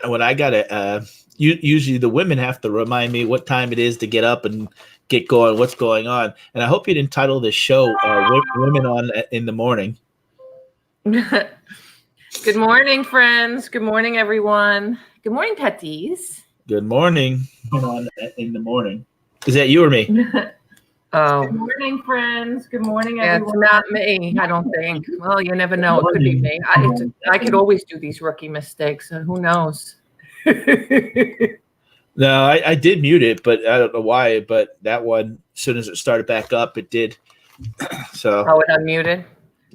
when I got it, usually the women have to remind me what time it is to get up and get going, what's going on. And I hope you'd entitle this show Women on in the Morning. Good morning, friends. Good morning, everyone. Good morning, Petties. Good morning. On in the morning. Is that you or me? Oh. Good morning, friends. Good morning, everyone. It's not me, I don't think. Well, you never know. It could be me. I could always do these rookie mistakes. So who knows? No, I did mute it, but I don't know why. But that one, as soon as it started back up, it did. So. Oh, it unmuted?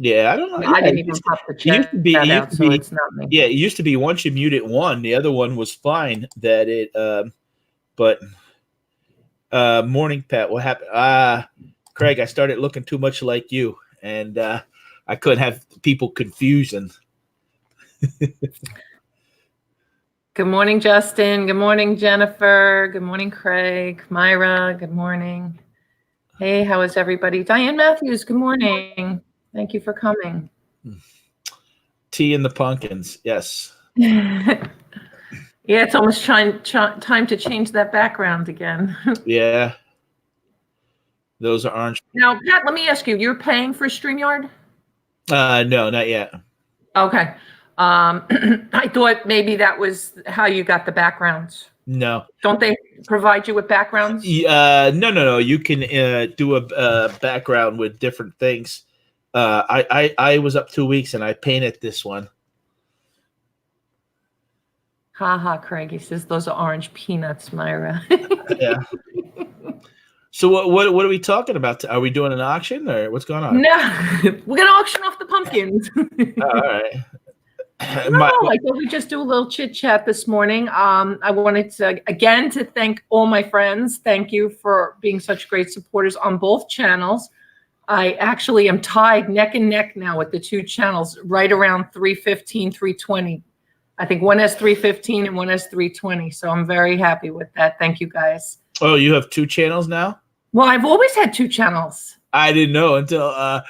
Yeah, I don't know. I didn't even pop the chat out, so it's not me. Yeah, it used to be once you mute it one, the other one was fine. That it, but morning, Pat. What happened? Craig, I started looking too much like you, and I couldn't have people confusing. Good morning, Justin. Good morning, Jennifer. Good morning, Craig. Myra, good morning. Hey, how is everybody? Diane Matthews, good morning. Thank you for coming. Tea and the pumpkins, yes. Yeah, it's almost time to change that background again. Yeah. Those are orange. Now, Pat, let me ask you, you're paying for StreamYard? No, not yet. Okay. I thought maybe that was how you got the backgrounds. No. Don't they provide you with backgrounds? No. You can do a background with different things. I was up 2 weeks and I painted this one. Craig. He says those are orange peanuts, Myra. Yeah. So what are we talking about? Are we doing an auction or what's going on? No, we're gonna auction off the pumpkins. All right. I thought we'd just do a little chit chat this morning. I wanted to thank all my friends. Thank you for being such great supporters on both channels. I actually am tied neck and neck now with the two channels, right around 315, 320. I think one has 315 and one has 320. So I'm very happy with that. Thank you, guys. Oh, you have two channels now? Well, I've always had two channels. I didn't know until I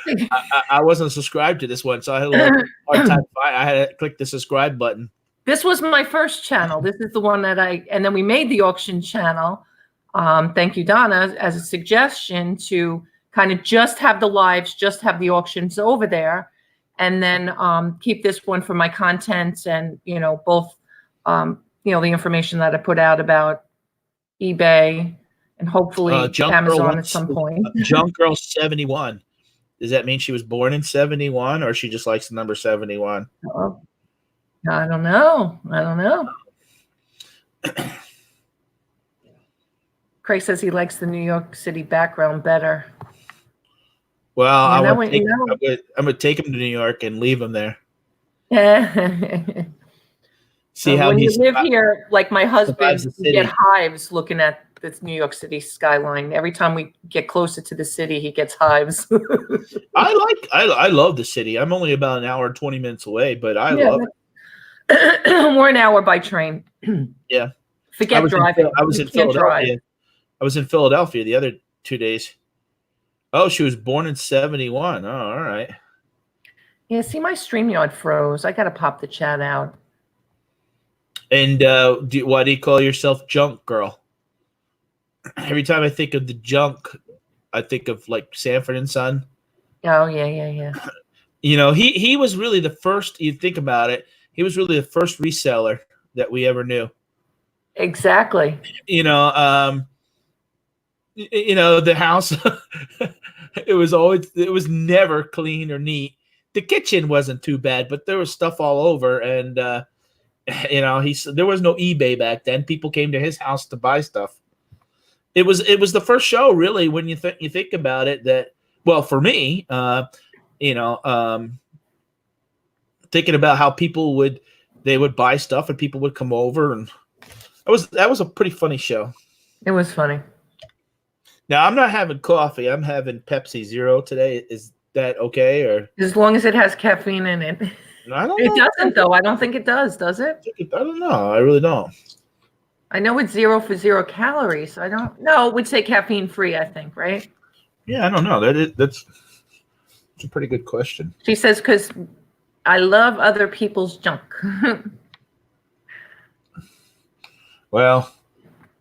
wasn't subscribed to this one, so I had a little hard time. I had to click the subscribe button. This was my first channel. This is the one that and then we made the auction channel. Thank you, Donna, as a suggestion to kind of just have the lives, just have the auctions over there, and then keep this one for my content and, both, the information that I put out about eBay and hopefully Amazon at some point. Junk Girl 71. Does that mean she was born in 71 or she just likes the number 71? I don't know. Craig says he likes the New York City background better. Well, I'm going to take him to New York and leave him there. See how when you live here, like my husband, you get hives looking at this New York City skyline. Every time we get closer to the city, he gets hives. I love the city. I'm only about an hour and 20 minutes away, but I love it. We're an hour by train. Yeah. Forget driving. I was in Philadelphia. I was in Philadelphia the other 2 days. Oh, she was born in 71. Oh, all right. Yeah, see, my StreamYard froze. I got to pop the chat out. And why do you call yourself Junk Girl? Every time I think of the junk, I think of like Sanford and Son. Oh, yeah. He was really the first, you think about it, he was really the first reseller that we ever knew. Exactly. The house, it was never clean or neat. The kitchen wasn't too bad, but there was stuff all over. And, there was no eBay back then. People came to his house to buy stuff. It was the first show, really, when you think about it. That, well, for me, thinking about how people would buy stuff and people would come over, and that was a pretty funny show. It was funny. Now I'm not having coffee. I'm having Pepsi Zero today. Is that okay? Or as long as it has caffeine in it. I don't know. It doesn't, though. I don't think it does it? I don't know. I really don't. I know it's 0 for 0 calories. I don't know. It would say caffeine free, I think, right? Yeah, I don't know. That's a pretty good question. She says, because I love other people's junk. Well,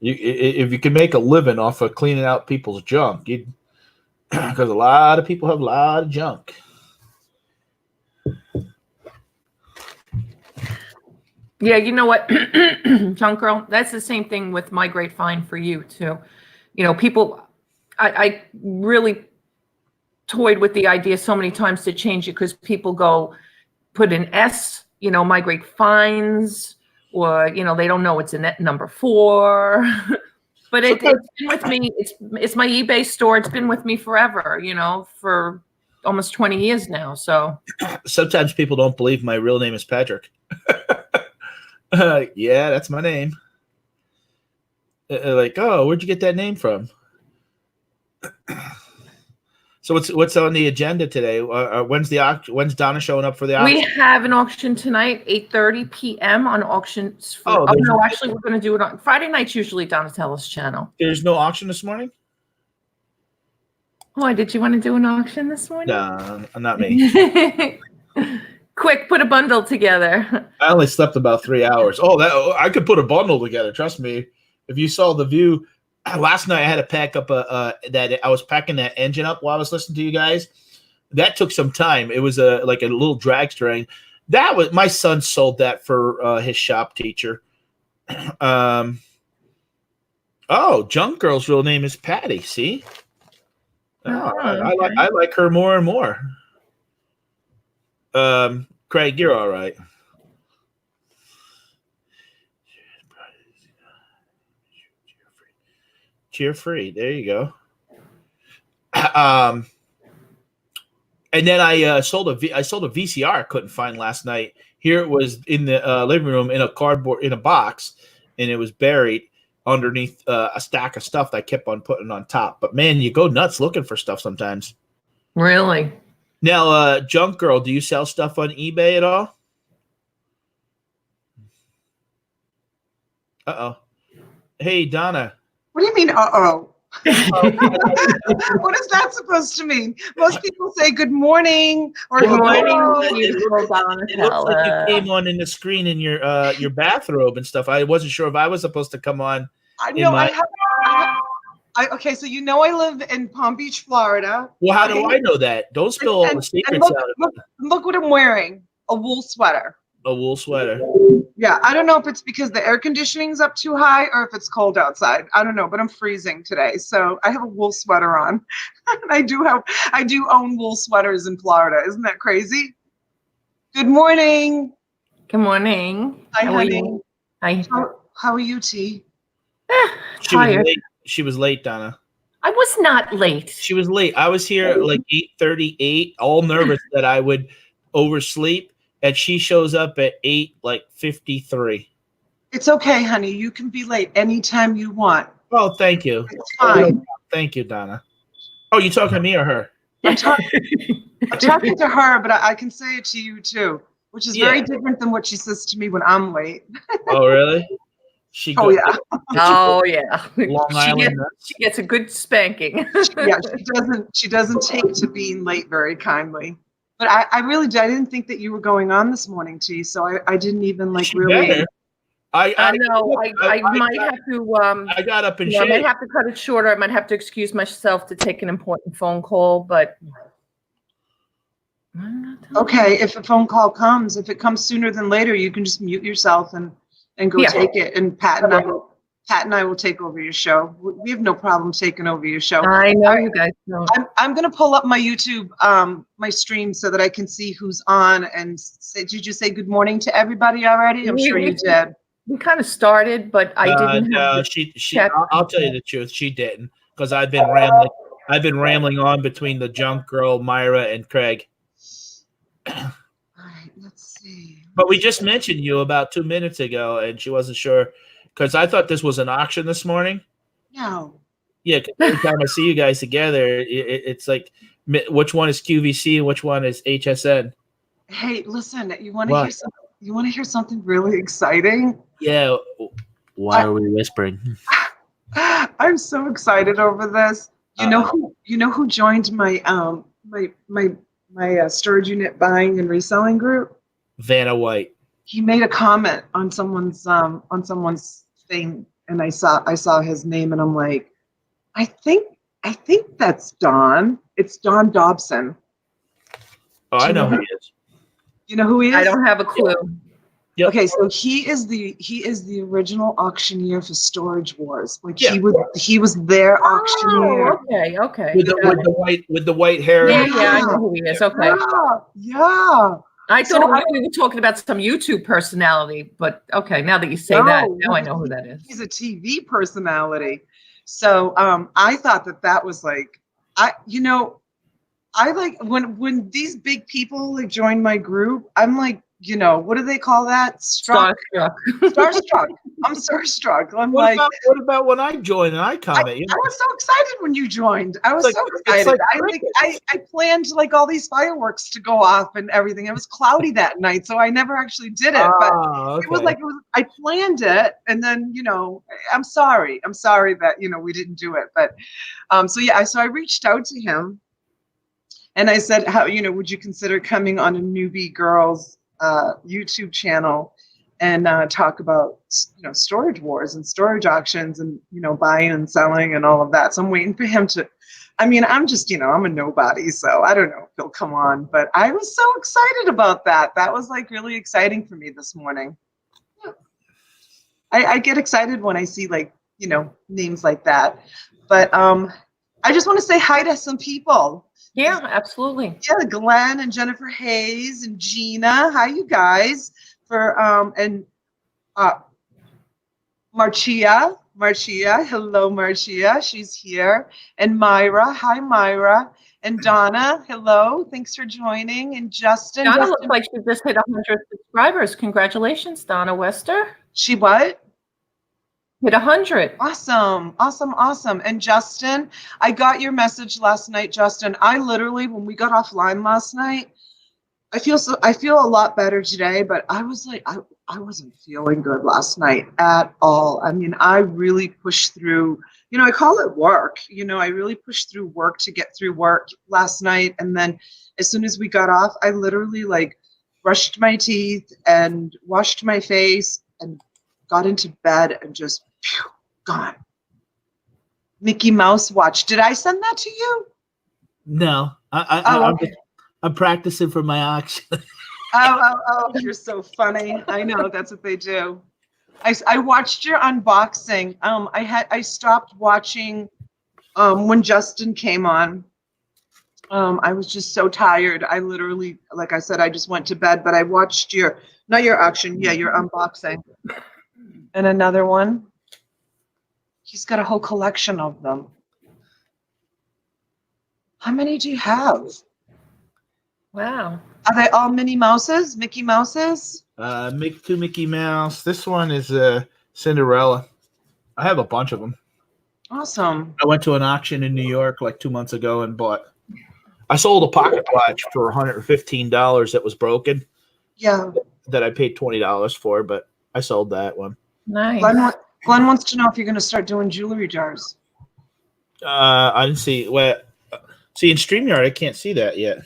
if you can make a living off of cleaning out people's junk, because a lot of people have a lot of junk. Yeah, you know what, Junk Girl, that's the same thing with My Great Find for you too. You know, people, I really toyed with the idea so many times to change it because people go put an S, you know, My Great Finds, or you know, they don't know it's a net number 4. But it's been with me. It's my eBay store. It's been with me forever, you know, for almost 20 years now. So sometimes people don't believe my real name is Patrick. Yeah, that's my name. Like, oh, where'd you get that name from? So what's on the agenda today? When's Donna showing up for the auction? we have an auction tonight, 8:30 p.m. on auctions. For, oh no, actually, we're going to do it on Friday nights. Usually, Donatella's channel. There's no auction this morning. Why did you want to do an auction this morning? No, not me. Quick, put a bundle together. I only slept about 3 hours. Oh, I could put a bundle together. Trust me. If you saw the view last night, I had to pack up that I was packing that engine up while I was listening to you guys. That took some time. It was like a little dragster. That was my son sold that for his shop teacher. Oh, Junk Girl's real name is Patty. See, I like her more and more. Craig, you're all right. Cheer free. There you go. And then I sold a VCR I couldn't find last night. Here it was in the living room in a box, and it was buried underneath a stack of stuff that I kept on putting on top. But man, you go nuts looking for stuff sometimes. Really? Now, Junk Girl, do you sell stuff on eBay at all? Uh-oh. Hey, Donna. What do you mean, uh-oh? What is that supposed to mean? Most people say good morning or good morning, beautiful Donatella. It looks like you came on in the screen in your bathrobe and stuff. I wasn't sure if I was supposed to come on. Okay, so you know I live in Palm Beach, Florida. Well, how do I know that? Don't spill all the secrets out. Look what I'm wearing. A wool sweater. A wool sweater. Yeah, I don't know if it's because the air conditioning's up too high or if it's cold outside. I don't know, but I'm freezing today. So I have a wool sweater on. I do own wool sweaters in Florida. Isn't that crazy? Good morning. Good morning. Hi, honey. Hi. How are you, T? Tired. She was late, Donna. I was not late. She was late. I was here at like 8:38, all nervous that I would oversleep, and she shows up at 8:53. It's okay, honey. You can be late anytime you want. Oh, thank you. It's fine. Thank you, Donna. Oh, you talking to me or her? I'm talking to her, but I can say it to you too, which is very different than what she says to me when I'm late. Oh, really? Oh yeah. Oh yeah. Long Island. She gets a good spanking. Yeah, she doesn't take to being late very kindly. But I really didn't think that you were going on this morning, T. So I didn't even really. I know. I might have to. I got up and I might have to cut it shorter. I might have to excuse myself to take an important phone call, but. Okay, if a phone call comes, if it comes sooner than later, you can just mute yourself and go take it. And Pat and I will take over your show. We have no problem taking over your show. I know you guys know. I'm gonna pull up my YouTube my stream so that I can see who's on and say. Did you say good morning to everybody already? I'm sure you did. We kind of started, but I didn't. No, I'll tell you the truth. She didn't, because I've been rambling. I've been rambling on between the Junk Girl, Myra, and Craig. All right, let's see. But we just mentioned you about 2 minutes ago, and she wasn't sure, because I thought this was an auction this morning. No. Yeah, because every time I see you guys together, it's like, which one is QVC and which one is HSN? Hey, listen, you want to hear something? You want to hear something really exciting? Yeah. Why are we whispering? I'm so excited over this. You know who joined my my storage unit buying and reselling group? Vanna White. He made a comment on someone's thing and I saw his name and I'm like, I think that's Don. It's Don Dobson. Oh, I know who he is. You know who he is? I don't have a clue. Yep. Okay, so he is the original auctioneer for Storage Wars. Like Yeah. he was their auctioneer. Oh, okay. With the white hair. Yeah, and I know who he is. Okay. Yeah. I So thought we were talking about some YouTube personality, but okay, now that you say that, now I know who that is. He's a TV personality. So I thought that was like, I like when these big people like join my group, I'm like, what do they call that? Starstruck. Starstruck. I'm starstruck. I'm what like, about when I joined and I comment? I was so excited when you joined. I was so excited. I planned like all these fireworks to go off and everything. It was cloudy that night, so I never actually did it. But it was like I planned it, and then I'm sorry that we didn't do it. But so I reached out to him, and I said, how would you consider coming on a Newbie Girls YouTube channel and talk about storage wars and storage auctions and buying and selling and all of that. So I'm waiting for him to. I mean, I'm just I'm a nobody, so I don't know if he'll come on. But I was so excited about that. That was like really exciting for me this morning. Yeah. I get excited when I see like names like that. But I just want to say hi to some people. Yeah, absolutely. Yeah, Glenn and Jennifer Hayes and Gina. Hi, you guys. And Marcia. Hello, Marcia. She's here. And Myra. Hi, Myra. And Donna. Hello. Thanks for joining. And Justin. Donna looks like she just hit 100 subscribers. Congratulations, Donna Wester. She what? Hit 100. Awesome. And Justin, I got your message last night, Justin. I literally, when we got offline last night, I feel a lot better today, but I was like, I wasn't feeling good last night at all. I mean, I really pushed through, I call it work. I really pushed through work to get through work last night. And then as soon as we got off, I literally like brushed my teeth and washed my face and got into bed and just gone. Mickey Mouse watch. Did I send that to you? No, Okay. I'm practicing for my auction. Oh, you're so funny. I know that's what they do. I watched your unboxing. I stopped watching when Justin came on. I was just so tired. I literally, like I said, I just went to bed, but I watched not your auction, your unboxing. And another one. He's got a whole collection of them. How many do you have? Wow. Are they all Minnie Mouses? Mickey Mouses? Mickey Mouse. This one is Cinderella. I have a bunch of them. Awesome. I went to an auction in New York like 2 months ago and I sold a pocket watch for $115 that was broken. Yeah. That I paid $20 for, but I sold that one. Nice. Glenn wants to know if you're going to start doing jewelry jars. I didn't see. See in StreamYard, I can't see that yet.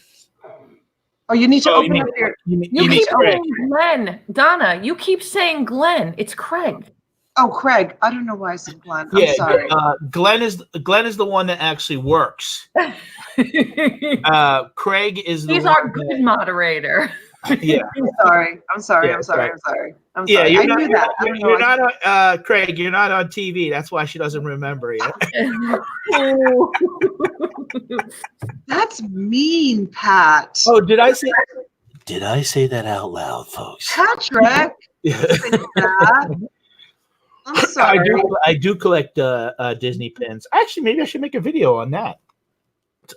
Oh, you need to open up your. You keep saying Glenn. Donna, you keep saying Glenn. It's Craig. Oh, Craig. I don't know why I said Glenn. I'm sorry. Glenn is the one that actually works. Craig is He's our good moderator. Yeah. I'm sorry. Yeah, I'm sorry. right. I'm sorry. Yeah, I knew that. You're not Craig. You're not on TV. That's why she doesn't remember you. That's mean, Pat. Oh, did I say that out loud, folks? Patrick. I'm sorry. I do collect Disney pins. Actually, maybe I should make a video on that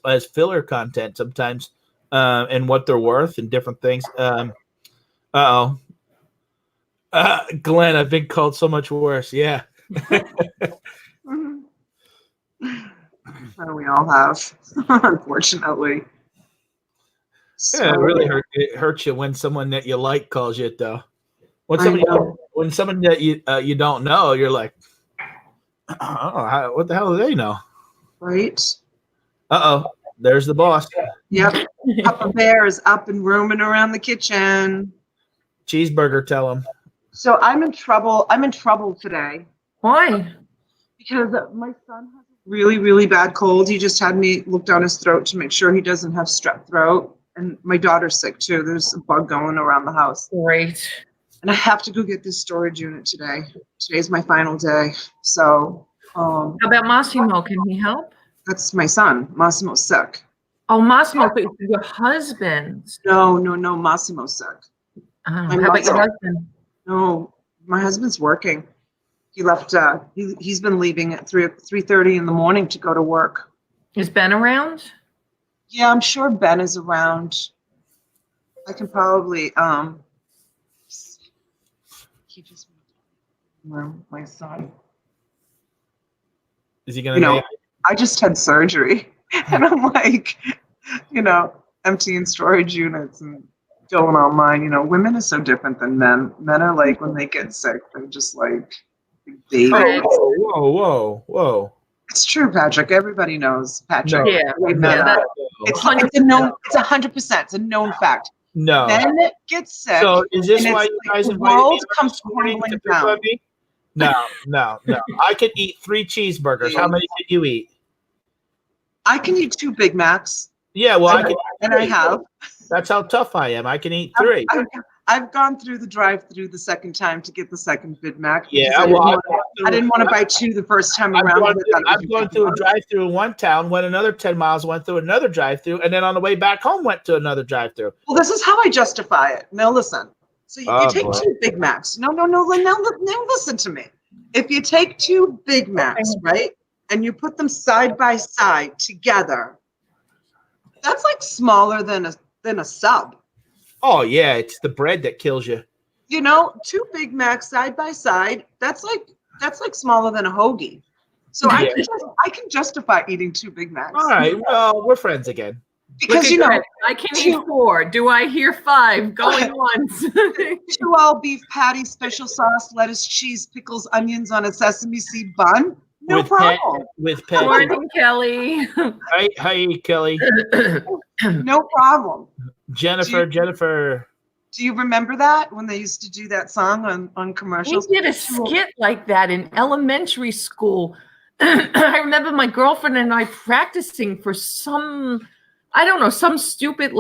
as filler content sometimes, and what they're worth and different things. Glenn, I've been called so much worse. Yeah. We all have, unfortunately. Yeah, it hurts you when someone that you like calls you it, though. When someone that you don't know, you're like, oh, what the hell do they know? Right. There's the boss. Yep. Papa Bear is up and roaming around the kitchen. Cheeseburger, tell him. So I'm in trouble. I'm in trouble today. Why? Because my son has a really, really bad cold. He just had me look down his throat to make sure he doesn't have strep throat. And my daughter's sick too. There's a bug going around the house. Great. And I have to go get this storage unit today. Today's my final day. So How about Massimo? Can he help? that's my son. Massimo's sick. Oh, Massimo, but your husband. No, Massimo's sick. Oh, how about your husband? No, my husband's working. He left. He's been leaving at 3:30 in the morning to go to work. Is Ben around? Yeah, I'm sure Ben is around. I can probably. He just. My son. Is he going to? I just had surgery, and I'm like, emptying storage units and going online. Women are so different than men. Men are like, when they get sick, they're just like babies. Whoa. It's true, Patrick. Everybody knows, Patrick. No. Yeah. No. It's a known. It's 100%. It's a known fact. No. Men get sick. So is this and why it's you like guys the invited world me comes this morning crumbling to pick on down. me? No. I could eat 3 cheeseburgers. How many could you eat? I can eat 2 Big Macs. Yeah, well, I can. And I have. That's how tough I am. I can eat 3. I've gone through the drive-through the second time to get the second Big Mac. Yeah, because I didn't want to buy 2 the first time around. I've gone through a drive-through in one town, went another 10 miles, went through another drive-through, and then on the way back home went to another drive-through. Well, this is how I justify it. Now listen. So you take boy. 2 Big Macs. No. Now listen to me. If you take 2 Big Macs, right, and you put them side by side together, that's like smaller than a sub. Oh yeah, it's the bread that kills you. 2 Big Macs side by side, that's like smaller than a hoagie. So Yeah. I can justify eating 2 Big Macs. All right, well, we're friends again. Because I can eat 4. Do I hear 5? Going once. 2 all beef patties, special sauce, lettuce, cheese, pickles, onions on a sesame seed bun. No problem. With pet. Morning, Kelly. Hi, Kelly. No problem. Jennifer. Do you remember that when they used to do that song on We commercials? did a skit like that in elementary school. I remember my girlfriend and I practicing for some stupid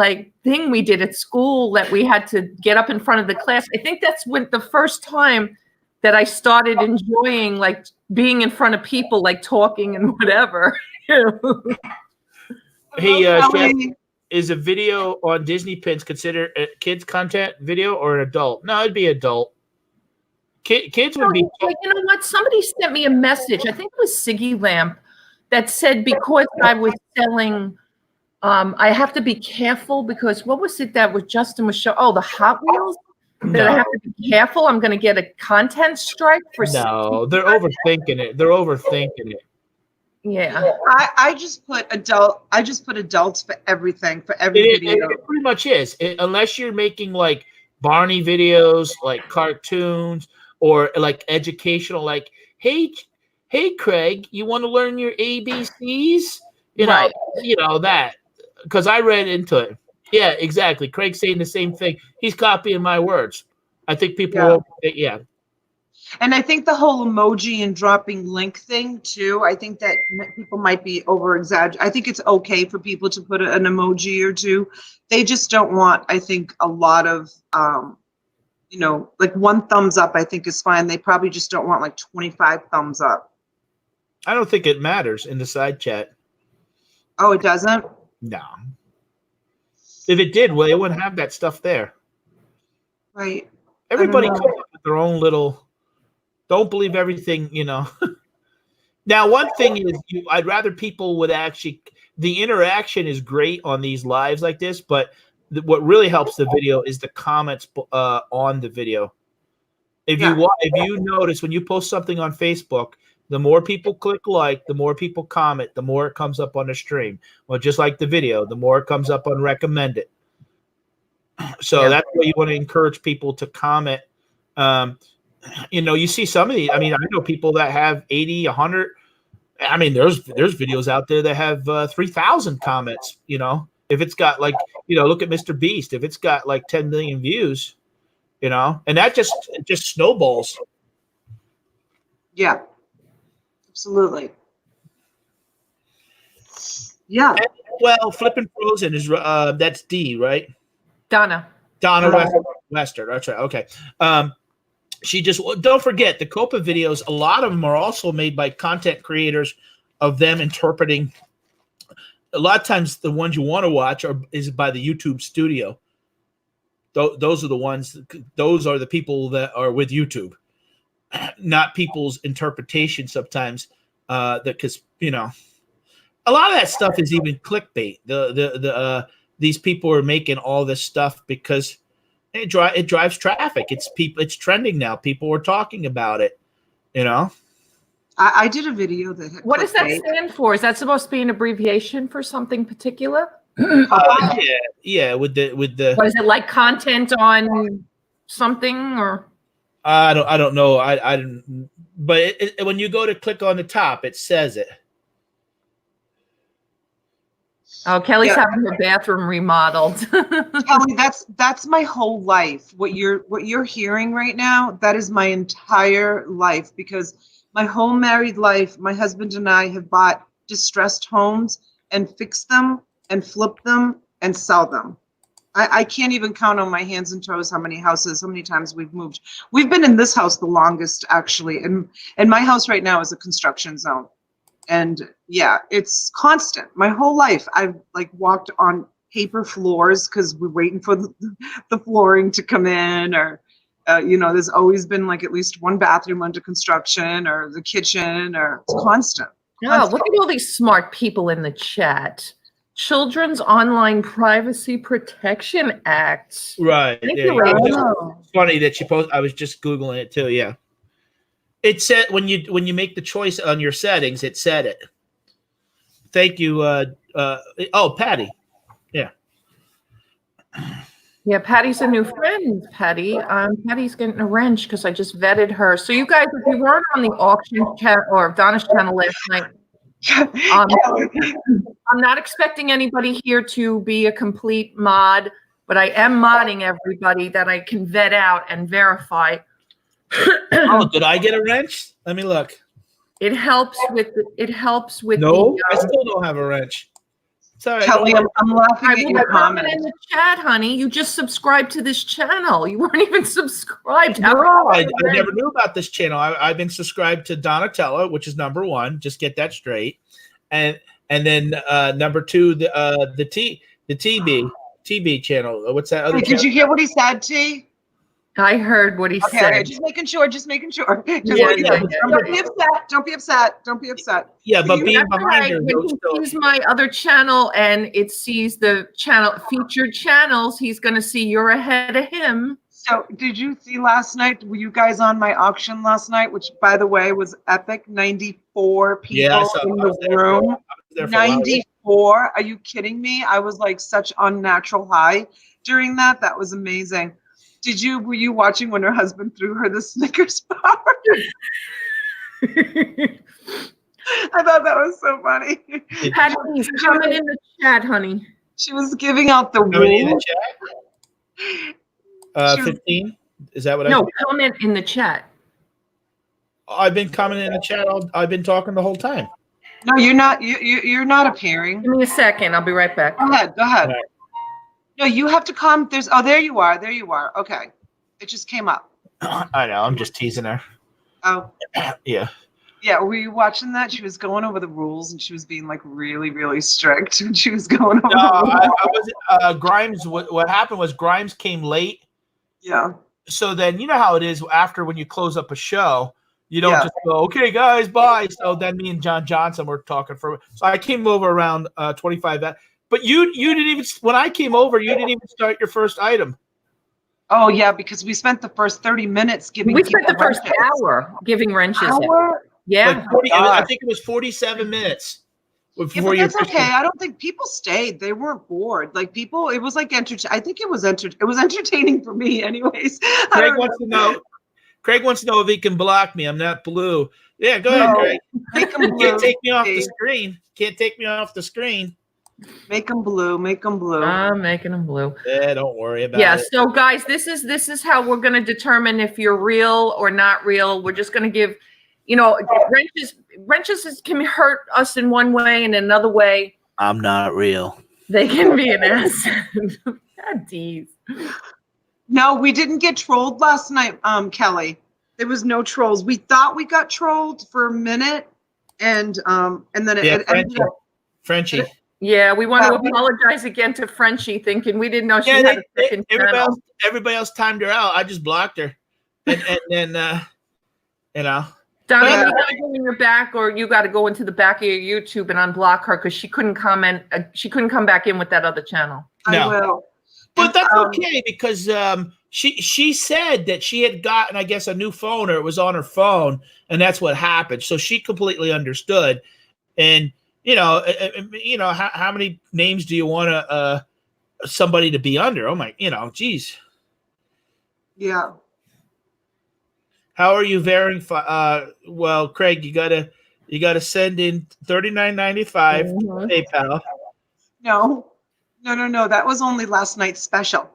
thing we did at school that we had to get up in front of the class. I think that's when the first time that I started enjoying being in front of people, talking and whatever. Hey, Kelly. Chef, is a video on Disney Pins considered a kids content video or an adult? No, it'd be adult. Kids would be. You know what? Somebody sent me a message. I think it was Siggy Lamp that said because I was selling. I have to be careful because what was it that was Justin was showing? Oh, the Hot Wheels. That I have to be careful. I'm going to get a content strike for. No, they're overthinking it. They're overthinking it. Yeah. I just put adults for everything, for every video. It pretty much is. Unless you're making Barney videos, cartoons, or educational, hey Craig, you want to learn your ABCs? Right. That. Because I read into it. Yeah, exactly. Craig's saying the same thing. He's copying my words. I think people Yeah. And I think the whole emoji and dropping link thing too, I think that people might be over exaggerating. I think it's okay for people to put an emoji or 2. They just don't want, I think, a lot of, 1 thumbs up, I think is fine. They probably just don't want 25 thumbs up. I don't think it matters in the side chat. Oh, it doesn't? No. If it did, well, they wouldn't have that stuff there. Right. Everybody I comes don't know. up with their own little. Don't believe everything, Now, one thing is, I'd rather people would actually. The interaction is great on these lives like this, but what really helps the video is the comments on the video. If you notice when you post something on Facebook, the more people click the more people comment, the more it comes up on the stream. Well, just like the video, the more it comes up on recommended. So that's why you want to encourage people to comment. You see some of these. I mean, I know people that have 80, 100. I mean, there's videos out there that have 3,000 comments. If it's got look at Mr. Beast. If it's got 10 million views, and that just snowballs. Yeah. Absolutely. Yeah. Well, Flippin' Frozen is that's D, right? Donna. Donna Wester. That's right. Okay. She just don't forget the Copa videos. A lot of them are also made by content creators of them interpreting. A lot of times, the ones you want to watch is by the YouTube studio. Those are the ones. Those are the people that are with YouTube, not people's interpretation. Sometimes, because a lot of that stuff is even clickbait. These people are making all this stuff because it drives traffic. It's trending now. People are talking about it. I did a video that had What does that clickbait. stand for? Is that supposed to be an abbreviation for something particular? Yeah. With the What is it, like content on something, or? I don't know. I didn't. But when you go to click on the top, it says it. Oh, Kelly's Yeah. having her bathroom remodeled. Kelly, that's my whole life. What you're hearing right now, that is my entire life, because my whole married life, my husband and I have bought distressed homes and fixed them and flipped them and sell them. I can't even count on my hands and toes how many times we've moved. We've been in this house the longest, actually, and my house right now is a construction zone. And yeah, it's constant. My whole life, I've walked on paper floors because we're waiting for the flooring to come in, or there's always been at least one bathroom under construction, or the kitchen, or it's constant. Oh, look at all these smart people in the chat. Children's Online Privacy Protection Act. Right. Thank There you, you go. Rachel. It's funny that you post. I was just Googling it too. Yeah. It said when you make the choice on your settings, it said it. Thank you. Patty. Yeah. Yeah, Patty's a new friend, Patty. Patty's getting a wrench because I just vetted her. So you guys, if you weren't on the auction chat or Donna's channel last night, I'm not expecting anybody here to be a complete mod, but I am modding everybody that I can vet out and verify. Oh, did I get a wrench? Let me look. It helps with No, I still don't have a wrench. Sorry. Kelly, I'm laughing I at will your comment comment. in the chat, honey. You just subscribed to this channel. You weren't even subscribed. No, I never knew about this channel. I've been subscribed to Donatella, which is number one. Just get that straight, and then number two, the TB channel. What's that other? Wait, did you hear what he said, T? I heard what he Okay, said. just making sure. Don't be upset. Yeah, but That's being behind right. her, When he sees my other channel and it sees the channel featured channels, he's going to see you're ahead of him. So, did you see last night? Were you guys on my auction last night? Which, by the way, was epic. 94 people in the room. 94. Are you kidding me? I was like such unnatural high during that. That was amazing. Were you watching when her husband threw her the Snickers bar? I thought that was so funny. Patty, please comment in the chat, honey. She was giving out the in rules. the chat. 15. Is that what I? No, comment in the chat. I've been commenting in the chat. I've been talking the whole time. No, you're not. You're not appearing. Give me a second. I'll be right back. Go ahead. Right. No, you have to comment. There you are. Okay. It just came up. I know. I'm just teasing her. Oh. Yeah. Yeah. Were you watching that? She was going over the rules and she was being really, really strict when she was going over the rules. Grimes. What happened was Grimes came late. Yeah. So then you know how it is after when you close up a show, you don't just go, okay, guys, bye. So then me and John Johnson were talking so I came over around 25. But you didn't even, when I came over, you didn't even start your first item. Oh yeah, because we spent the first 30 minutes giving. We spent the people first wrenches. hour giving wrenches. Hour? Yeah. Like I think it was 47 minutes. Yeah, but that's okay. I don't think people stayed. They weren't bored. People, it was I think it was entertaining for me, anyways. Craig wants to know if he can block me. I'm not blue. Yeah, go ahead, Craig. Make them blue. Can't take me off the screen. Can't take me off the screen. Make them blue. Make them blue. I'm making them blue. Yeah, don't worry about it. Yeah. So guys, this is how we're going to determine if you're real or not real. We're just going to give you know, wrenches can hurt us in one way, and another way I'm not real. they can be an asset. God, geez. No, we didn't get trolled last night, Kelly. There was no trolls. We thought we got trolled for a minute, and then it ended up. Frenchie. Yeah, we want to apologize again to Frenchie, thinking we didn't know she had a second channel. Everybody else timed her out. I just blocked her, and then you know. Donna, you got to go in your back, or you got to go into the back of your YouTube and unblock her because she couldn't comment. She couldn't come back in with that other channel. No. I will. But that's okay because she said that she had gotten, I guess, a new phone, or it was on her phone, and that's what happened. So she completely understood. And how many names do you want somebody to be under? Oh my, geez. Yeah. How are you verifying? Well, Craig, you gotta send in $39.95 PayPal. No. That was only last night's special.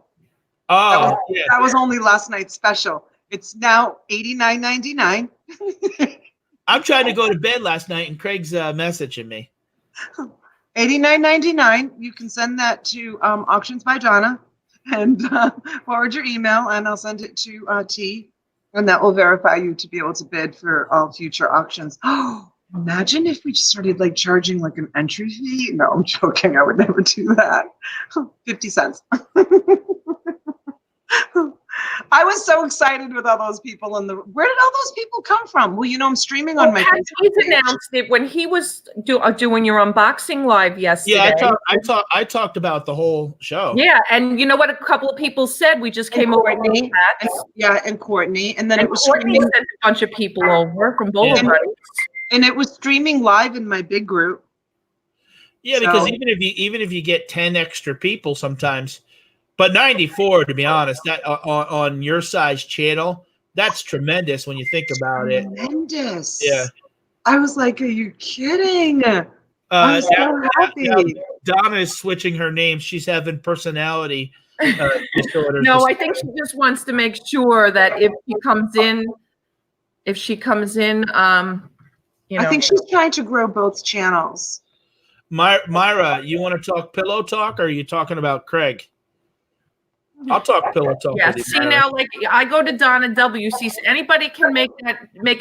Oh, that was only last night's special. It's now $89.99. I'm trying to go to bed last night, and Craig's messaging me. $89.99. You can send that to Auctions by Donna, and forward your email, and I'll send it to T, and that will verify you to be able to bid for all future auctions. Oh. Imagine if we just started charging an entry fee. No, I'm joking. I would never do that. 50 cents. I was so excited with all those people where did all those people come from? Well, I'm streaming on my Facebook page. He announced it when he was doing your unboxing live yesterday. Yeah, I talked about the whole show. Yeah, and you know what a couple of people said? We just came over and Courtney. And then it was Courtney sent a bunch of people over from Boulevard. And it was streaming live in my big group. Yeah, because even if you get 10 extra people sometimes, but 94, to be honest, that on your size channel, that's tremendous when you think about it. Tremendous. Yeah. I was like, are you kidding? I'm so happy. Now Donna is switching her name. She's having personality disorders. No, I think she just wants to make sure that if she comes in, I think she's trying to grow both channels. Myra, you want to talk pillow talk, or are you talking about Craig? I'll talk pillow talk. Yeah, see now, I go to Donna W. See, anybody can make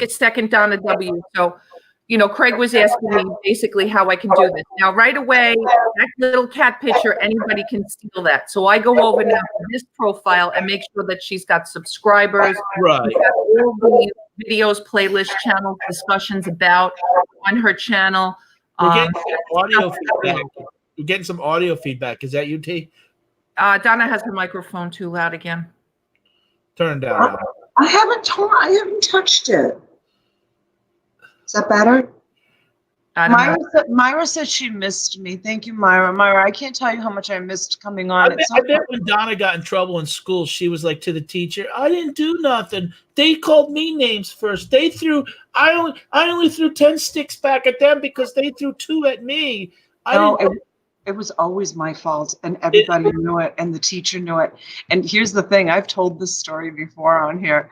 a second Donna W. So, Craig was asking me basically how I can do this. Now, right away, that little cat picture, anybody can steal that. So I go over now to this profile and make sure that she's got subscribers. Right. All the videos, playlist, channels, discussions about on her channel. We're getting audio feedback. We're getting some audio feedback. Is that you, T? Donna has her microphone too loud again. Turn it down. I haven't touched it. Is that better? Myra said she missed me. Thank you, Myra. Myra, I can't tell you how much I missed coming on. I bet when Donna got in trouble in school, she was like to the teacher, "I didn't do nothing. They called me names first. I only threw 10 sticks back at them because they threw 2 at me." It was always my fault, and everybody knew it, and the teacher knew it. And here's the thing: I've told this story before on here.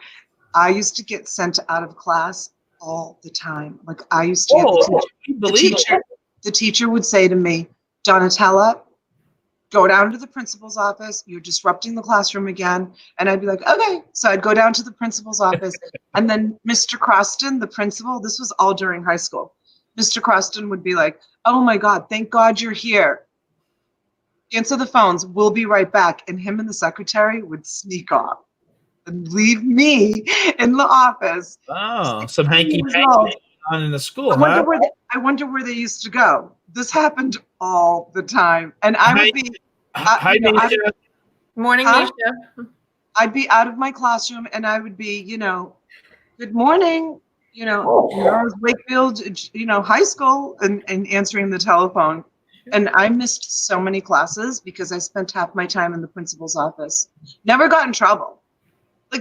I used to get sent out of class all the time. I used to get the teacher would say to me, "Donatella, go down to the principal's office. You're disrupting the classroom again." And I'd be like, "Okay." So I'd go down to the principal's office, and then Mr. Croston, the principal, this was all during high school. Mr. Croston would be like, "Oh my God, thank God you're here. Answer the phones. We'll be right back." And him and the secretary would sneak off and leave me in the office. Oh, some hanky-panky on in the school, I wonder where they used to go. This happened all the time. And I would be... Hi, Nisha. Morning, Nisha. I'd be out of my classroom, and I would be, "Good morning, Wakefield, high school," and answering the telephone. And I missed so many classes because I spent half my time in the principal's office. Never got in trouble.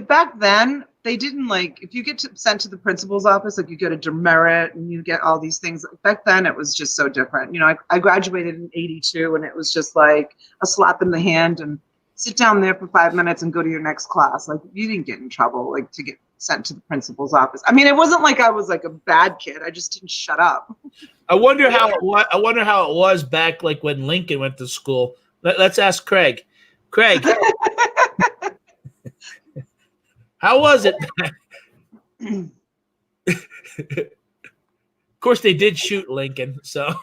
Back then, they didn't if you get sent to the principal's office, you get a demerit and you get all these things. Back then, it was just so different. I graduated in '82, and it was just a slap in the hand, and sit down there for 5 minutes and go to your next class. Like, you didn't get in trouble, like, to get sent to the principal's office. I mean, it wasn't like I was like a bad kid. I just didn't shut up. I wonder how it was back like when Lincoln went to school. Let's ask Craig. Craig, how was it? Of course, they did shoot Lincoln, so.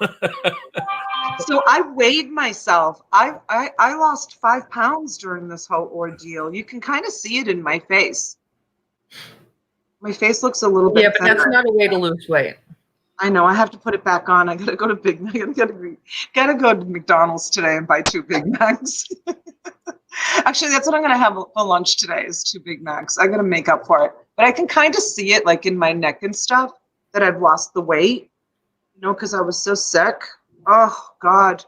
So I weighed myself. I lost 5 pounds during this whole ordeal. You can kind of see it in my face. My face looks a little bit. Yeah, but that's thinner. not a way to lose weight. I know. I have to put it back on. I gotta go to gotta go to McDonald's today and buy 2 Big Macs. Actually, that's what I'm gonna have for lunch today is 2 Big Macs. I gotta make up for it. But I can kind of see it like in my neck and stuff that I've lost the weight, because I was so sick. Oh God.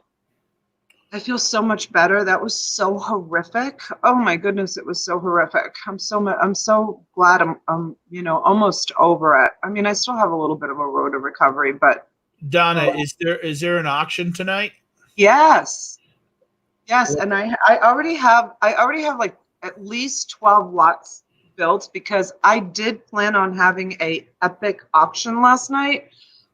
I feel so much better. That was so horrific. Oh my goodness, it was so horrific. I'm so glad I'm almost over it. I mean, I still have a little bit of a road to recovery, but Donna, is there an auction tonight? yes. And I already have like at least 12 lots built because I did plan on having a epic auction last night.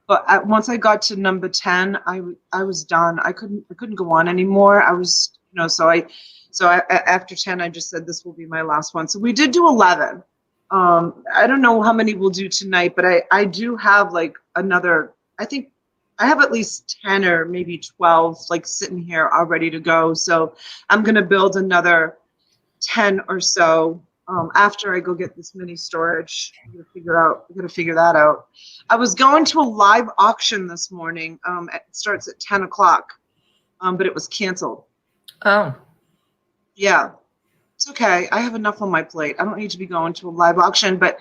But once I got to number 10, I was done. I couldn't go on anymore. I was, after 10, I just said this will be my last one. So we did do 11. I don't know how many we'll do tonight, but I do have like another. I think I have at least 10 or maybe 12 like sitting here all ready to go. So I'm gonna build another 10 or so. After I go get this mini storage, I'm gonna figure that out. I was going to a live auction this morning. It starts at 10 o'clock, but it was canceled. Oh. Yeah, it's okay. I have enough on my plate. I don't need to be going to a live auction, but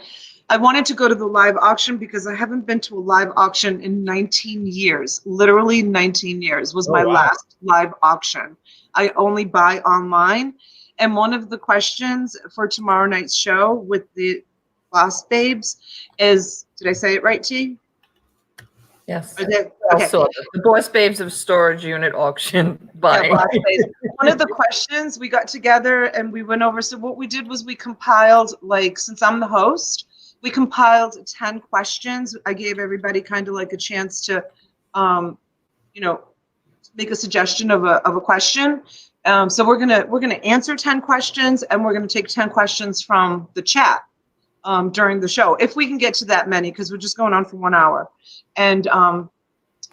I wanted to go to the live auction because I haven't been to a live auction in 19 years. Literally 19 years was my last live auction. I only buy online. And one of the questions for tomorrow night's show with the Boss Babes is, did I say it right, T? Yes. Okay. Also, the Boss Babes of Storage Unit Auction. Yeah, Boss Babes. One of the questions we got together and we went over. So what we did was we compiled, like, since I'm the host, we compiled 10 questions. I gave everybody kind of like a chance to, make a suggestion of a question. So we're gonna answer 10 questions and we're gonna take 10 questions from the chat during the show if we can get to that many because we're just going on for 1 hour. And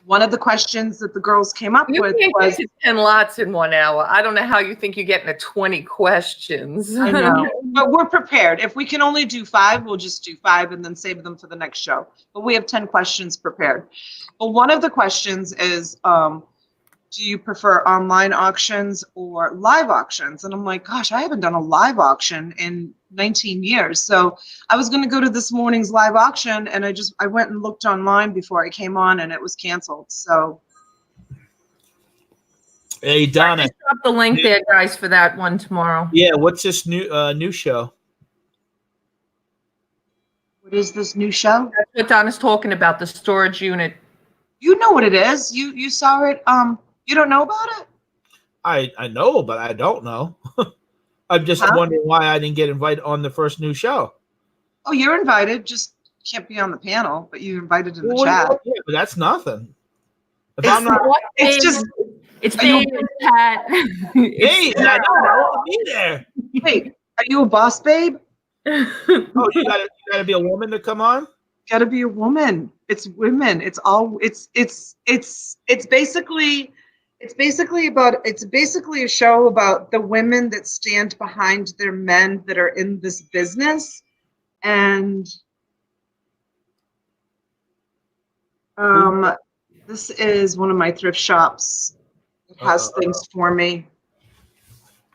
one of the questions that the girls came up with was 10 lots in 1 hour. I don't know how you think you're getting to 20 questions. I know, but we're prepared. If we can only do 5, we'll just do 5 and then save them for the next show. But we have 10 questions prepared. But one of the questions is, do you prefer online auctions or live auctions? And I'm like, gosh, I haven't done a live auction in 19 years. So I was going to go to this morning's live auction and I went and looked online before I came on and it was canceled. So. Hey, Donna. Drop the link there, guys, for that one tomorrow. Yeah. What's this new show? What is this new show? That's what Donna's talking about, the storage unit. You know what it is. You saw it. You don't know about it? I know, but I don't know. I'm just wondering why I didn't get invited on the first new show. Oh, you're invited. Just can't be on the panel, but you're invited in the chat. Yeah, but that's nothing. It's being Pat. Hey, I want to be there. Wait, are you a boss babe? Oh, you gotta be a woman to come on? Gotta be a woman. It's women. It's basically a show about the women that stand behind their men that are in this business. And this is one of my thrift shops. It has things for me.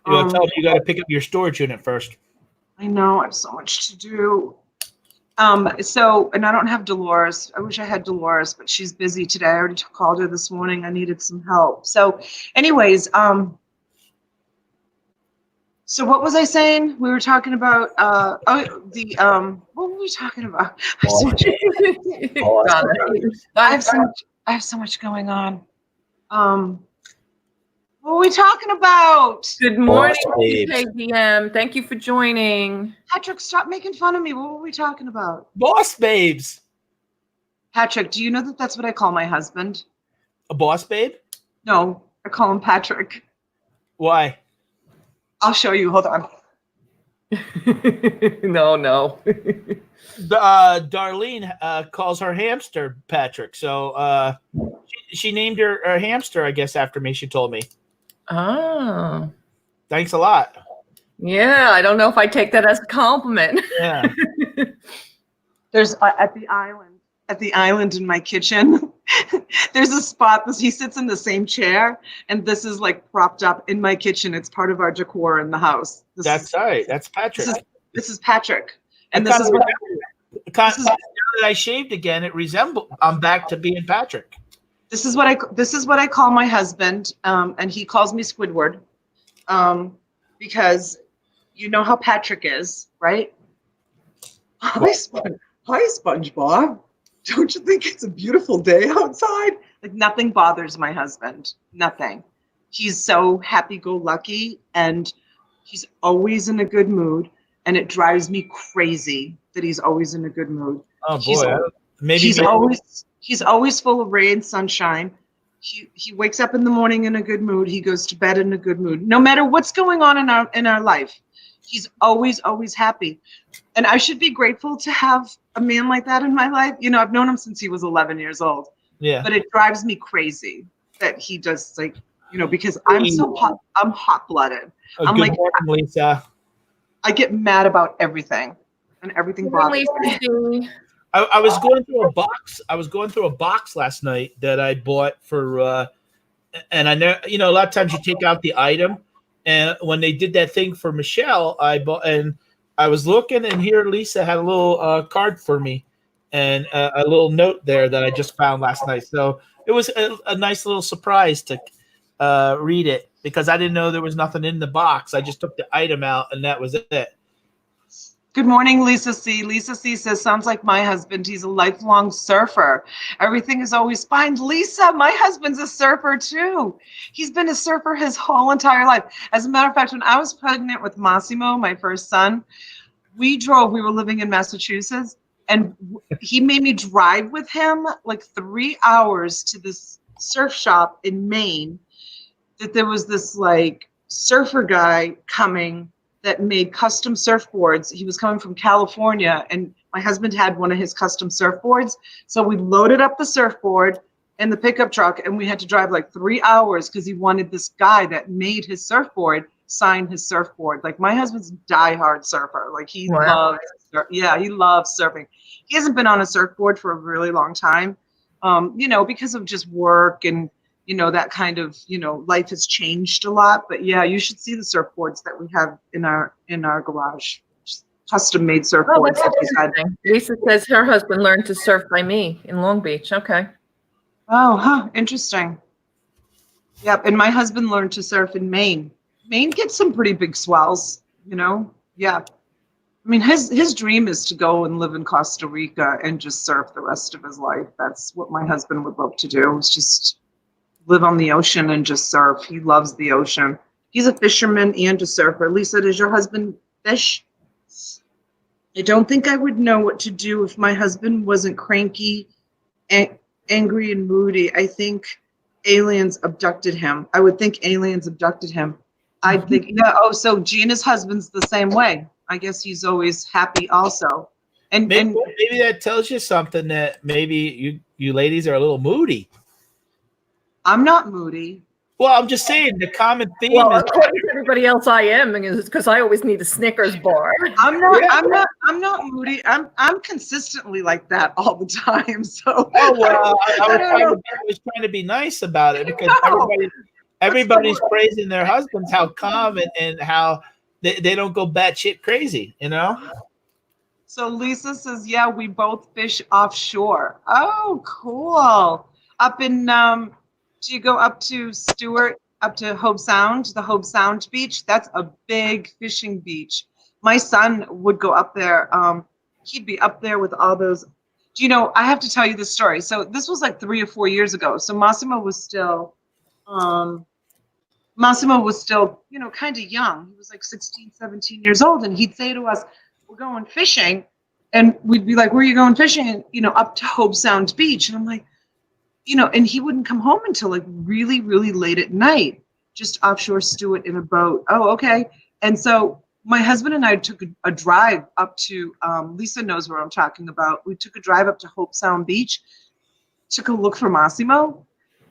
You gotta tell them you gotta pick up your storage unit first. I know, I have so much to do. And I don't have Dolores. I wish I had Dolores, but she's busy today. I already called her this morning. I needed some help. So anyways, so what was I saying? We were talking about, what were we talking about? I have so much going on. What are we talking about? Good morning, babes. KDM. Thank you for joining. Patrick, stop making fun of me. What were we talking about? Boss babes. Patrick, do you know that that's what I call my husband? A boss babe? No, I call him Patrick. Why? I'll show you. Hold on. No. Darlene calls her hamster Patrick. So she named her hamster, I guess, after me. She told me. Oh. Thanks a lot. Yeah, I don't know if I take that as a compliment. Yeah. There's at the island in my kitchen. There's a spot he sits in the same chair, and this is like propped up in my kitchen. It's part of our decor in the house. That's right. That's Patrick. This is Patrick, and this is what. Now that I shaved again, it resembles. I'm back to being Patrick. This is what I call my husband, and he calls me Squidward, because you know how Patrick is, right? Hi, SpongeBob. Don't you think it's a beautiful day outside? Like nothing bothers my husband. Nothing. He's so happy-go-lucky, and he's always in a good mood, and it drives me crazy that he's always in a good mood. Oh boy, maybe He's always full of ray and sunshine. He wakes up in the morning in a good mood. He goes to bed in a good mood. No matter what's going on in our life, he's always happy. And I should be grateful to have a man like that in my life. You know, I've known him since he was 11 years old. Yeah. But it drives me crazy that he does, like, you know, because I'm hot-blooded. I'm Good like, morning, Lisa. I get mad about everything, and everything bothers me. I was going through a box. I was going through a box last night that I bought for, and I know, you know, a lot of times you take out the item, and when they did that thing for Michelle, I bought, and I was looking, and here Lisa had a little card for me, and a little note there that I just found last night. So it was a nice little surprise to read it, because I didn't know there was nothing in the box. I just took the item out, and that was it. Good morning, Lisa C. Lisa C says, sounds like my husband. He's a lifelong surfer. Everything is always fine. Lisa, my husband's a surfer too. He's been a surfer his whole entire life. As a matter of fact, when I was pregnant with Massimo, my first son, we were living in Massachusetts, and he made me drive with him like 3 hours to this surf shop in Maine, that there was this like surfer guy coming that made custom surfboards. He was coming from California, and my husband had one of his custom surfboards. So we loaded up the surfboard in the pickup truck, and we had to drive like 3 hours because he wanted this guy that made his surfboard sign his surfboard. Like, my husband's a diehard surfer. Like, he loves surfing. He hasn't been on a surfboard for a really long time, you know, because of just work and, you know, that kind of, you know, life has changed a lot. But yeah, you should see the surfboards that we have in our garage. Custom made surfboards. Lisa says her husband learned to surf by me in Long Beach. Okay. Oh, huh. Interesting. Yep. And my husband learned to surf in Maine. Maine gets some pretty big swells, you know? Yeah. I mean, his dream is to go and live in Costa Rica and just surf the rest of his life. That's what my husband would love to do, is just live on the ocean and just surf. He loves the ocean. He's a fisherman and a surfer. Lisa, does your husband fish? I don't think I would know what to do if my husband wasn't cranky, angry, and moody. I think aliens abducted him. I would think aliens abducted him. I think, yeah. Oh, so Gina's husband's the same way. I guess he's always happy also. And maybe that tells you something, that maybe you ladies are a little moody. I'm not moody. Well, I'm just saying the common theme Well, is, according to everybody else, I am, because I always need a Snickers bar. I'm not moody. I'm consistently like that all the time. So oh well, I was trying to be nice about it, because everybody's praising their husbands, how calm and how they don't go batshit crazy, you know. So Lisa says, yeah, we both fish offshore. Oh, cool. Up in do you go up to Stewart, up to Hobe Sound, the Hobe Sound beach? That's a big fishing beach. My son would go up there. He'd be up there with all those. Do you know, I have to tell you this story. So this was like 3 or 4 years ago. So Massimo was still Massimo was still, kind of young. He was like 16, 17 years old. And he'd say to us, we're going fishing. And we'd be like, where are you going fishing? And, up to Hobe Sound Beach. And I'm like, and he wouldn't come home until like really, really late at night, just offshore Stewart in a boat. Oh, okay. And so my husband and I took a drive up to, Lisa knows where I'm talking about. We took a drive up to Hobe Sound Beach, took a look for Massimo,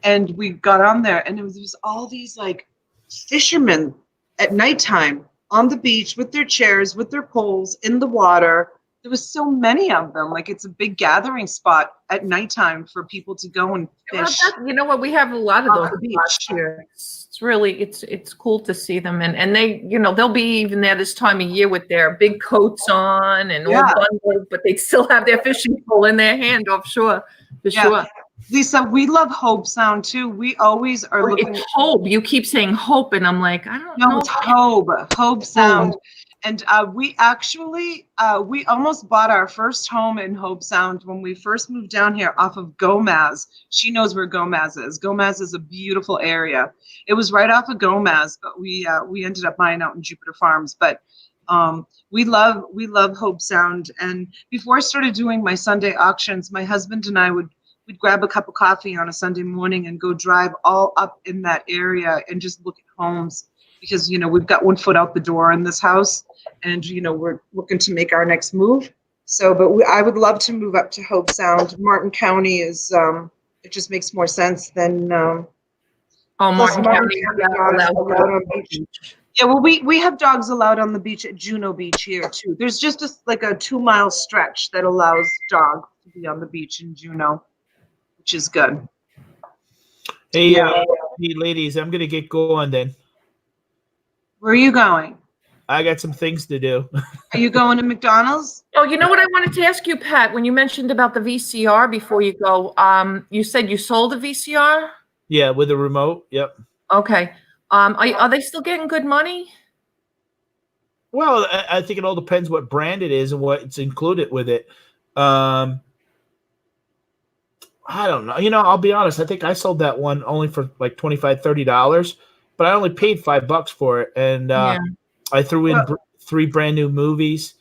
and we got on there, and there was all these like fishermen at nighttime on the beach with their chairs, with their poles in the water. There was so many of them. Like, it's a big gathering spot at nighttime for people to go and fish. You know what? We have a lot of On those the beach. spots here. It's really, it's cool to see them. And they, they'll be even there this time of year with their big coats on and all Yeah. bundled, but they still have their fishing pole in their hand offshore, for Yeah. sure. Lisa, we love Hobe Sound too. We always are looking. It's Hope. You keep saying Hope, and I'm like, I don't No, know. it's Hobe Sound. And we actually, we almost bought our first home in Hobe Sound when we first moved down here off of Gomez. She knows where Gomez is. Gomez is a beautiful area. It was right off of Gomez, but we ended up buying out in Jupiter Farms. But we love Hobe Sound. And before I started doing my Sunday auctions, my husband and I we'd grab a cup of coffee on a Sunday morning and go drive all up in that area and just look at homes. Because, we've got one foot out the door in this house, and, we're looking to make our next move. So, but I would love to move up to Hobe Sound. Martin County is, it just makes more sense than. Martin County. allowed on beach. Yeah, well, we have dogs allowed on the beach at Juno Beach here, too. There's just like a 2-mile stretch that allows dogs to be on the beach in Juno, which is good. Hey, Yeah. hey, ladies, I'm gonna get going then. Where are you going? I got some things to do. Are you going to McDonald's? Oh, you know what I wanted to ask you, Pat, when you mentioned about the VCR before you go, you said you sold a VCR? Yeah, with a remote. Yep. Okay. Are they still getting good money? Well, I think it all depends what brand it is and what's included with it. I don't know. I'll be honest. I think I sold that one only for like $25, $30, but I only paid $5 for it, and Yeah. I threw in 3 brand new movies.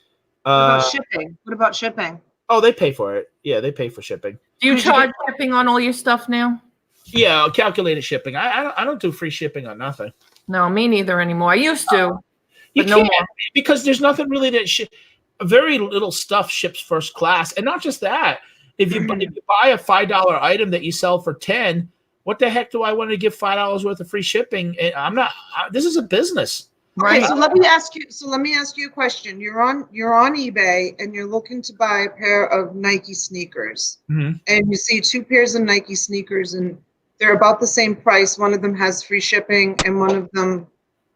What about shipping? What about shipping? Oh, they pay for it. Yeah, they pay for shipping. Do you charge shipping on all your stuff now? Yeah, calculated shipping. I don't do free shipping on nothing. No, me neither anymore. I used to. You But no can't, more. because there's nothing really that very little stuff ships first class, and not just that. If you buy a $5 item that you sell for 10, what the heck do I want to give $5 worth of free shipping? I'm not. This is a business. Okay, Right. so let me ask you a question. You're on eBay and you're looking to buy a pair of Nike sneakers, Mhm. and you see 2 pairs of Nike sneakers, and they're about the same price. One of them has free shipping, and one of them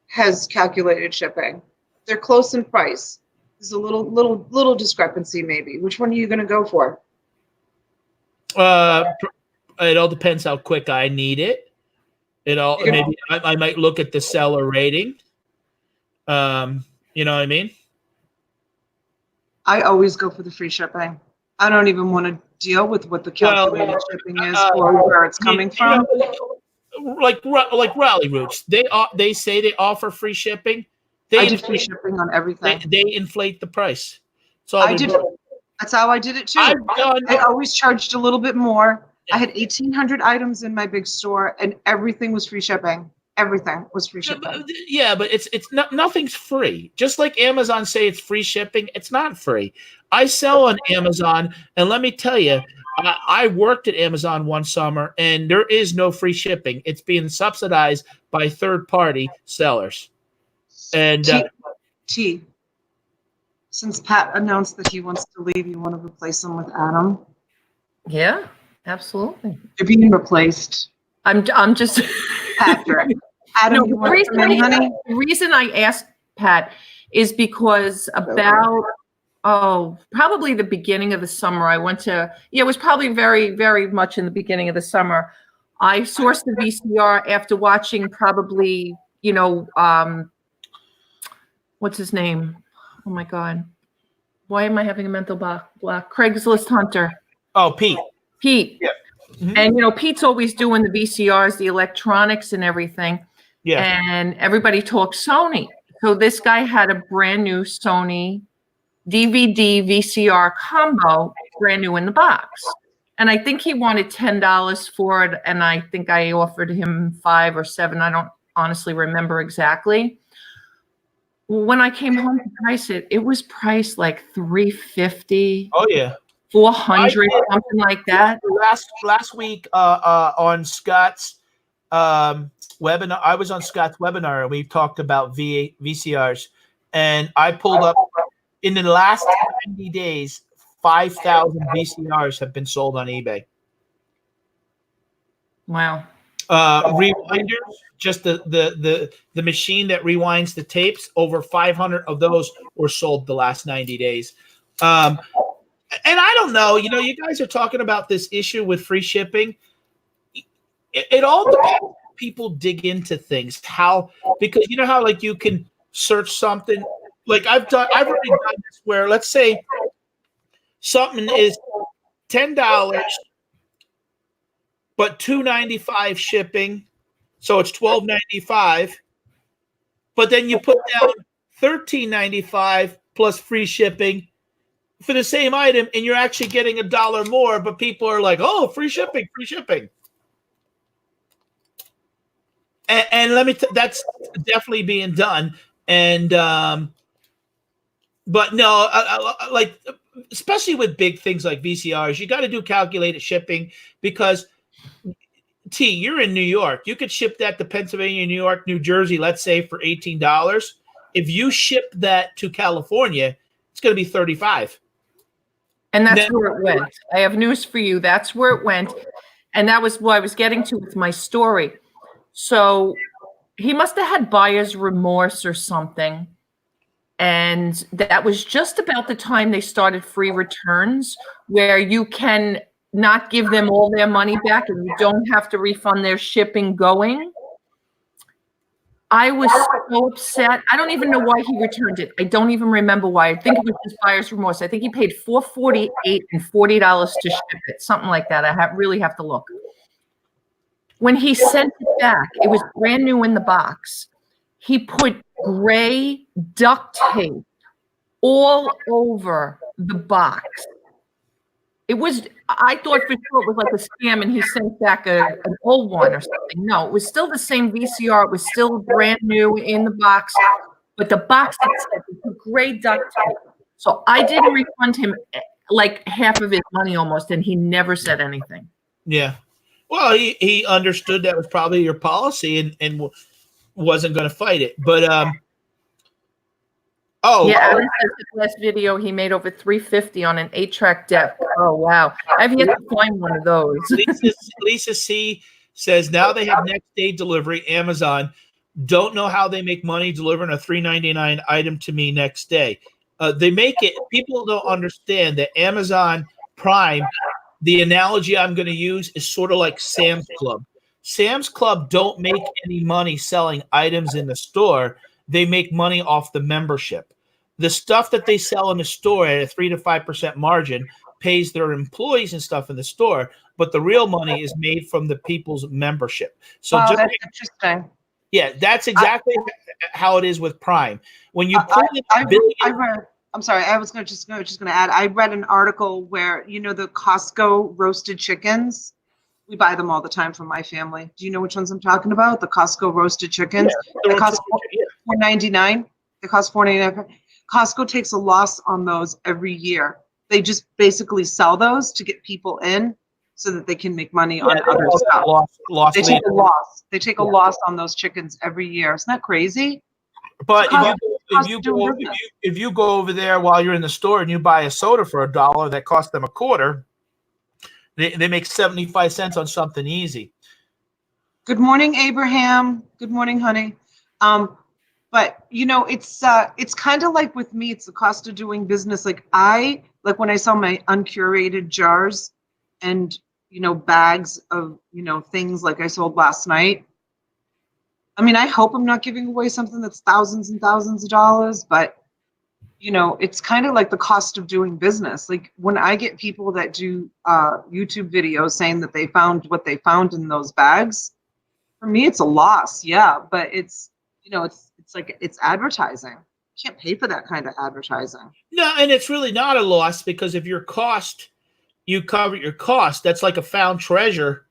has calculated shipping. They're close in price. There's a little discrepancy, maybe. Which one are you going to go for? It all depends how quick I need it. Maybe I might look at the seller rating. You know what I mean? I always go for the free shipping. I don't even want to deal with what the calculated shipping is or where it's coming from. Like Rally Roots, they say they offer free shipping. I do free shipping on everything. They inflate the price. So That's how I did it too. I always charged a little bit more. I had 1,800 items in my big store, and everything was free shipping. Everything was free shipping. Yeah, but it's not, nothing's free. Just like Amazon say it's free shipping, it's not free. I sell on Amazon, and let me tell you, I worked at Amazon one summer, and there is no free shipping. It's being subsidized by third-party sellers. And Since Pat announced that he wants to leave, you want to replace him with Adam? Yeah, absolutely. You're being replaced. I'm just Patrick. Adam, No, you want to come in, honey? the reason I asked Pat is because about probably the beginning of the summer I went to, it was probably very, very much in the beginning of the summer. I sourced the VCR after watching probably, what's his name? Oh my God. Why am I having a mental block? Craigslist Hunter. oh, Pete. Pete. Yeah. Mhm. And Pete's always doing the VCRs, the electronics and everything. Yeah. And everybody talks Sony. So this guy had a brand new Sony DVD VCR combo, brand new in the box. And I think he wanted $10 for it. And I think I offered him $5 or $7. I don't honestly remember exactly. When I came home to price it, it was priced like $350. Oh yeah. 400, something like that. Last week on Scott's webinar, I was on Scott's webinar and we talked about VCRs, and I pulled up in the last 90 days, 5,000 VCRs have been sold on eBay. Wow. Rewinders, just the machine that rewinds the tapes, over 500 of those were sold the last 90 days. And I don't know, you guys are talking about this issue with free shipping. It all depends on how people dig into things. Because you know how like you can search something. Like I've already done this where, let's say something is $10, but $2.95 shipping, so it's $12.95. But then you put down $13.95 plus free shipping for the same item, and you're actually getting $1 more. But people are like, "Oh, free shipping, free shipping." And that's definitely being done. And but no, like especially with big things like VCRs, you got to do calculated shipping because. T, you're in New York. You could ship that to Pennsylvania, New York, New Jersey, let's say for $18. If you ship that to California, it's going to be $35. And that's where it went. I have news for you. That's where it went. And that was what I was getting to with my story. So he must have had buyer's remorse or something. And that was just about the time they started free returns, where you can not give them all their money back and you don't have to refund their shipping going. I was so upset. I don't even know why he returned it. I don't even remember why. I think it was just buyer's remorse. I think he paid $448 and $40 to ship it, something like that. I really have to look. When he sent it back, it was brand new in the box. He put gray duct tape all over the box. I thought for sure it was like a scam and he sent back an old one or something. No, it was still the same VCR. It was still brand new in the box, but the box itself was gray duct tape. So I didn't refund him like half of his money almost, and he never said anything. Yeah. Well, he understood that was probably your policy and wasn't going to fight it. But yeah, the last video he made over $350 on an 8-track deck. Oh wow, I've yet to find one of those. Lisa C says now they have next day delivery. Amazon don't know how they make money delivering a $3.99 item to me next day. They make it. People don't understand that Amazon Prime. The analogy I'm going to use is sort of like Sam's Club. Sam's Club don't make any money selling items in the store. They make money off the membership. The stuff that they sell in the store at a 3 to 5% margin pays their employees and stuff in the store, but the real money is made from the people's membership. So that's interesting. Yeah, that's exactly how it is with Prime. When you put I'm sorry, I was just going to add. I read an article where the Costco roasted chickens. We buy them all the time from my family. Do you know which ones I'm talking about? The Costco roasted chickens. Yeah, they cost $4.99. They cost $4.99. Costco takes a loss on those every year. They just basically sell those to get people in so that they can make money on other stuff. They take a loss. They take a loss on those chickens every year. Isn't that crazy? But if you go over there while you're in the store and you buy a soda for $1 that cost them $0.25, they make 75 cents on something easy. Good morning, Abraham. Good morning, honey. But it's kind of like with me, it's the cost of doing business. Like when I sell my uncurated jars and bags of things like I sold last night. I mean, I hope I'm not giving away something that's thousands and thousands of dollars, but it's kind of like the cost of doing business. Like when I get people that do YouTube videos saying that they found what they found in those bags, For me, it's a loss. Yeah, but it's it's like it's advertising. You can't pay for that kind of advertising. No, and it's really not a loss because if your cost, you cover your cost. That's like a found treasure.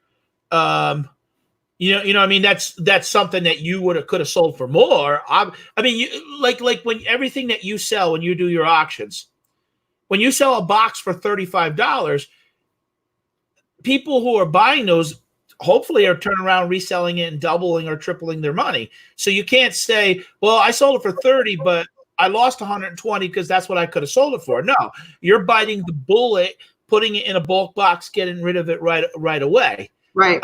You know, I mean, that's something that you could have sold for more. I mean, you like when everything that you sell when you do your auctions, when you sell a box for $35, people who are buying those hopefully are turning around reselling it and doubling or tripling their money. So you can't say, well, I sold it for 30, but I lost 120 because that's what I could have sold it for. No, you're biting the bullet, putting it in a bulk box, getting rid of it right away. Right.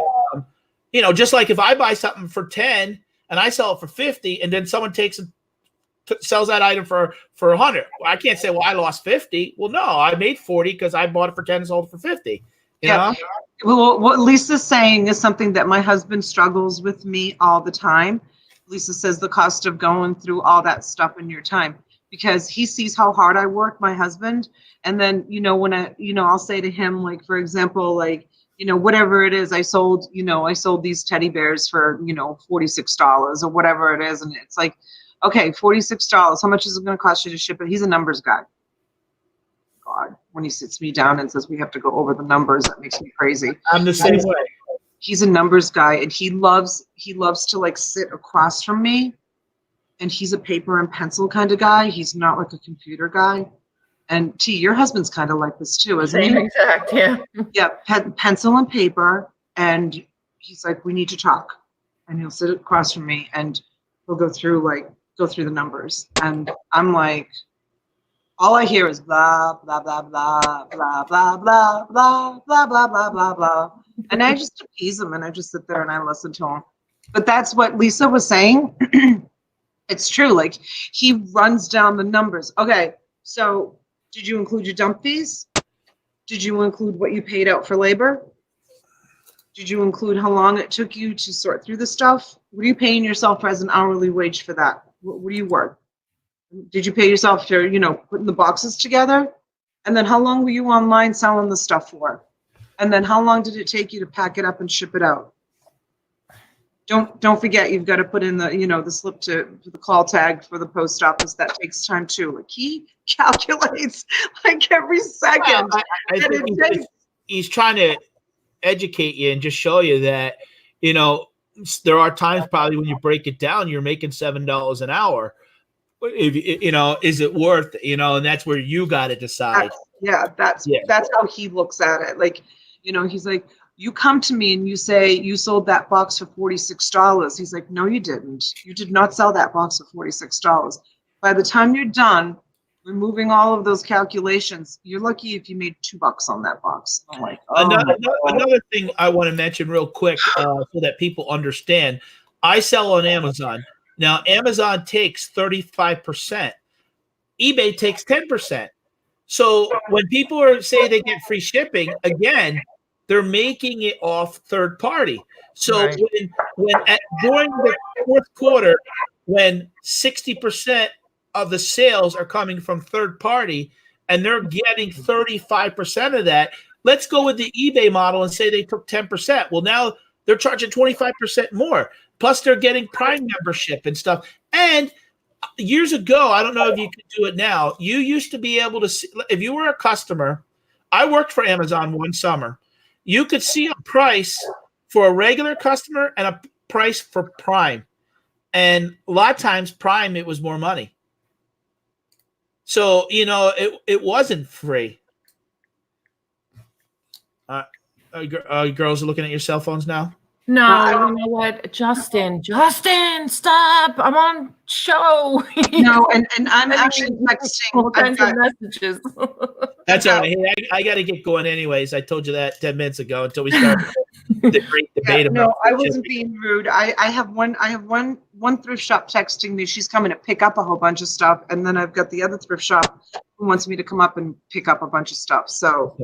You know, just like if I buy something for 10 and I sell it for 50, and then someone sells that item for 100. I can't say, well, I lost 50. Well, no, I made 40 because I bought it for 10 and sold it for 50. You know? Well, what Lisa's saying is something that my husband struggles with me all the time. Lisa says the cost of going through all that stuff in your time, because he sees how hard I work, my husband. And then, when I'll say to him, like, for example, like, whatever it is, I sold these teddy bears for, $46 or whatever it is. And it's like, okay, $46. How much is it going to cost you to ship it? He's a numbers guy. God, when he sits me down and says we have to go over the numbers, that makes me crazy. I'm the same way. He's a numbers guy, and he loves to like sit across from me, and he's a paper and pencil kind of guy. He's not like a computer guy. And T, your husband's kind of like this too, isn't he? Same exact, yeah. Yeah, pencil and paper, and he's like, we need to talk, and he'll sit across from me, and we'll go through the numbers, and I'm like, all I hear is blah blah blah blah blah blah blah blah blah blah blah blah blah, and I just appease him, and I just sit there and I listen to him. But that's what Lisa was saying. It's true. Like, he runs down the numbers. Okay, so did you include your dump fees? Did you include what you paid out for labor? Did you include how long it took you to sort through the stuff? What are you paying yourself as an hourly wage for that? What are you worth? Did you pay yourself for, putting the boxes together? And then how long were you online selling the stuff for? And then how long did it take you to pack it up and ship it out? Don't forget, you've got to put in the, the slip to the call tag for the post office. That takes time too. Like, he calculates like every second. Well, I think he's trying to educate you and just show you that, there are times probably when you break it down, you're making $7 an hour. If is it worth it? And that's where you got to decide. That's how he looks at it. Like, he's like, you come to me and you say you sold that box for $46. He's like, no, you didn't. You did not sell that box for $46. By the time you're done removing all of those calculations, you're lucky if you made $2 on that box. I'm like, another thing I want to mention real quick so that people understand. I sell on Amazon. Now, Amazon takes 35%. eBay takes 10%. So when people say they get free shipping, again, they're making it off third party. So Right. during the fourth quarter, when 60% of the sales are coming from third party and they're getting 35% of that, let's go with the eBay model and say they took 10%. Well, now they're charging 25% more. Plus, they're getting Prime membership and stuff. And years ago, I don't know if you can do it now. You used to be able to see, if you were a customer. I worked for Amazon one summer. You could see a price for a regular customer and a price for Prime. And a lot of times, Prime, it was more money. So, it wasn't free. Girls are looking at your cell phones now? No, you know what? Justin, stop. I'm on show. No, and I'm actually all texting. kinds of messages. That's all right. Hey, I got to get going anyways. I told you that 10 minutes ago until we started the great debate about No, I wasn't being rude. I have one thrift shop texting me. She's coming to pick up a whole bunch of stuff, and then I've got the other thrift shop who wants me to come up and pick up a bunch of stuff. So,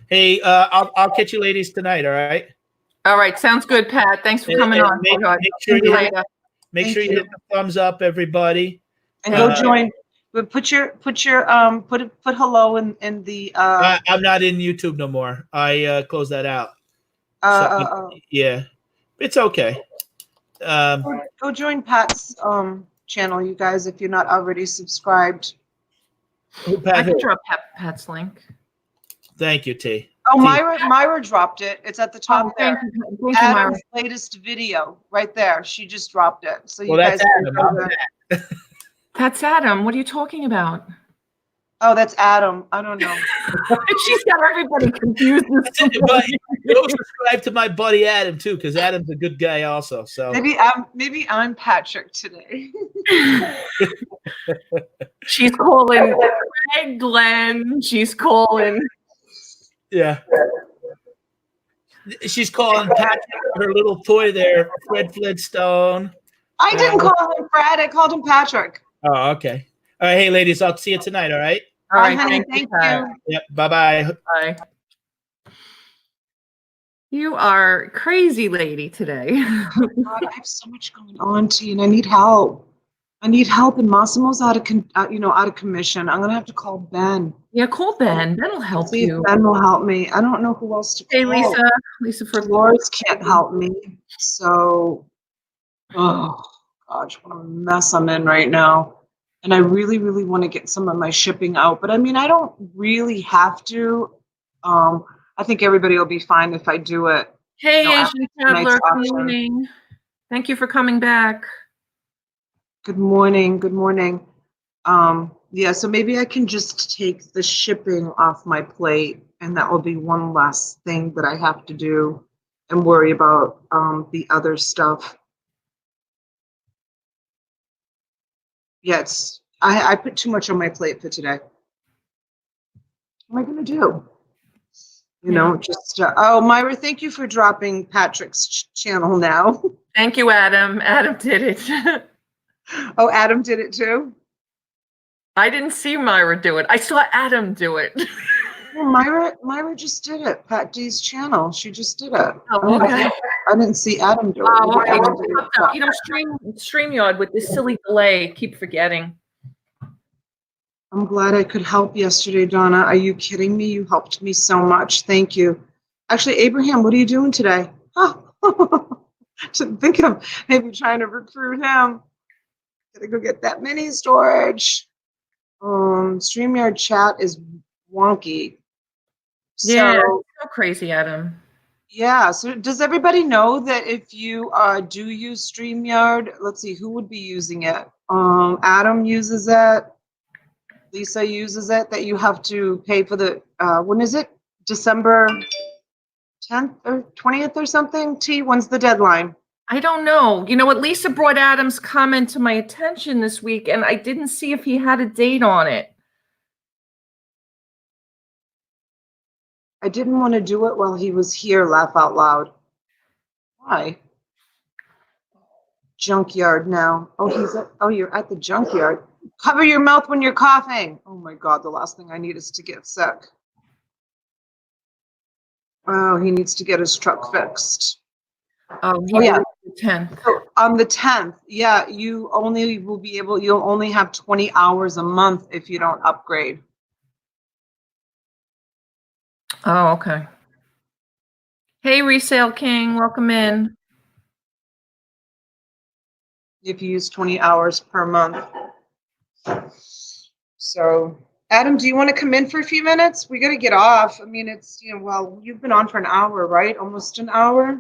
hey, I'll catch you ladies tonight. All right. All right, sounds good, Pat. Thanks for coming on. Make sure you hit the thumbs up, everybody. And go join. But put hello in the. I'm not in YouTube no more. I closed that out. Yeah, it's okay. Go join Pat's channel, you guys, if you're not already subscribed. I can drop Pat's link. Thank you, T. Oh, T. Myra dropped it. It's at the top there. Thank you, Myra. Adam's latest video, right there. She just dropped it. So you Well, guys that's can Adam. go I'm there. Pat. That's Adam. What are you talking about? Oh, that's Adam. I don't know. She's got everybody confused. But go subscribe to my buddy Adam too, because Adam's a good guy also. So Maybe I'm Patrick today. She's calling Greg Glenn. She's calling. yeah. She's calling Patrick her little toy there, Fred Flintstone. I didn't call him Fred. I called him Patrick. Oh, okay. All right, hey ladies, I'll see you tonight. All right. All right, honey, thank thank you. you. Yep. Bye-bye. Bye. You are crazy lady today. God, I have so much going on, T, and I need help. I need help, and Massimo's out of commission. I'm gonna have to call Ben. Yeah, call Ben. Ben will help See if you. Ben will help me. I don't know who else to call. Hey, Lisa for Dolores can't help me. So, oh gosh, what a mess I'm in right now. And I really, really want to get some of my shipping out. But I mean, I don't really have to. I think everybody will be fine if I do it. Hey, No, Asian Traveler, good morning. Thank you for coming back. Good morning. Good morning. Yeah, so maybe I can just take the shipping off my plate, and that will be one less thing that I have to do and worry about the other stuff. Yes, I put too much on my plate for today. What am I going to do? You know, just, oh, Myra, thank you for dropping Patrick's channel now. Thank you, Adam. Adam did it. Oh, Adam did it too? I didn't see Myra do it. I saw Adam do it. Well, Myra just did it. Pat D's channel. She just did it. Oh, okay. I didn't see Adam do it. Oh, Maybe right. Adam did it. You know, StreamYard with this silly delay, keep forgetting. I'm glad I could help yesterday, Donna. Are you kidding me? You helped me so much. Thank you. Actually, Abraham, what are you doing today? Oh, to think of maybe trying to recruit him. Gotta go get that mini storage. StreamYard chat is wonky. Yeah, So, so crazy, Adam. yeah. So does everybody know that if you do use StreamYard, let's see, who would be using it? Adam uses it. Lisa uses it, that you have to pay for the, when is it? December 10th or 20th or something? T, when's the deadline? I don't know. You know what? Lisa brought Adam's comment to my attention this week, and I didn't see if he had a date on it. I didn't want to do it while he was here, laugh out loud. Why? Junkyard now. Oh, you're at the junkyard. Cover your mouth when you're coughing. Oh my God, the last thing I need is to get sick. Oh, he needs to get his truck fixed. Oh, yeah. The 10th. So on the 10th, yeah, you'll only have 20 hours a month if you don't upgrade. Oh, okay. Hey, Resale King, welcome in. If you use 20 hours per month. So, Adam, do you want to come in for a few minutes? We got to get off. I mean, it's, well, you've been on for an hour, right? Almost an hour.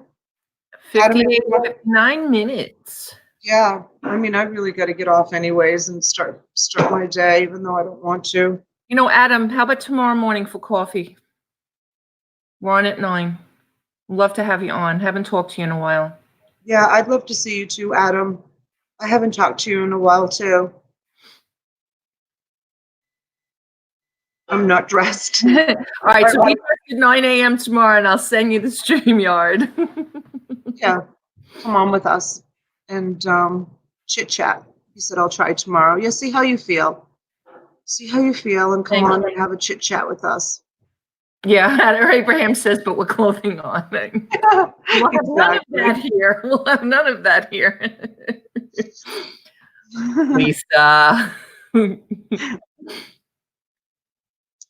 9 minutes. Yeah, I mean, I really got to get off anyways and start my day, even though I don't want to. You know, Adam, how about tomorrow morning for coffee? We're on at 9. Love to have you on. Haven't talked to you in a while. Yeah, I'd love to see you too, Adam. I haven't talked to you in a while too. I'm not dressed. All right, so we start at 9 a.m. tomorrow, and I'll send you the StreamYard. Yeah, come on with us and chit chat. He said, I'll try tomorrow. Yeah, see how you feel. See how you feel and come on and have a chit chat with us. Yeah, Abraham says, but with clothing on. We'll have none of that here. We'll have none of that here. Lisa.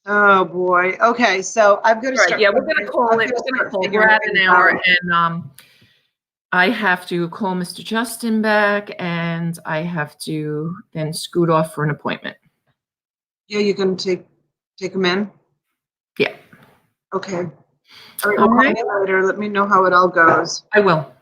Oh boy. Okay, so I've got to start. Yeah, we're gonna call it. We're at an hour, and I have to call Mr. Justin back, and I have to then scoot off for an appointment. Yeah, you're gonna take them in? Yeah. Okay. All right, All well, right. call me later. Let me know how it all goes. I will.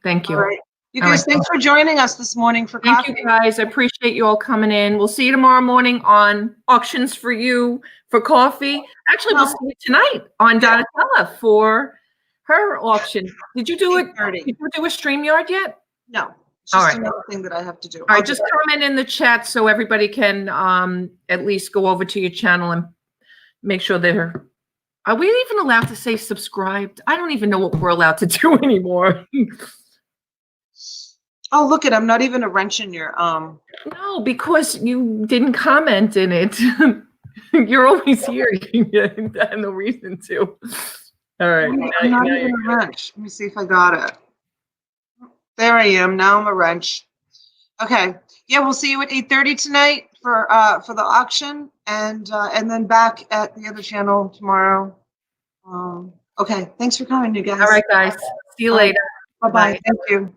Thank you. All right. You All guys, right. thanks for joining us this morning for Thank coffee. you, guys. I appreciate you all coming in. We'll see you tomorrow morning on Auctions for You for coffee. Actually, we'll see you tonight on Yeah. Donatella for her auction. Did you do it? 8:30. Did you do a StreamYard yet? No, it's All just right. another thing that I have to do. All I'll right, do just that. comment in the chat so everybody can at least go over to your channel and make sure they're. Are we even allowed to say subscribed? I don't even know what we're allowed to do anymore. Oh, look it, I'm not even a wrench in your No, because you didn't comment in it. You're always here. You had no reason to. All right. I'm not even a wrench. Let me see if I got it. There I am. Now I'm a wrench. Okay. Yeah, we'll see you at 8:30 tonight for the auction, and then back at the other channel tomorrow. Okay. Thanks for coming, you guys. All right, guys. See you All right. later. Bye-bye. Bye. Thank you.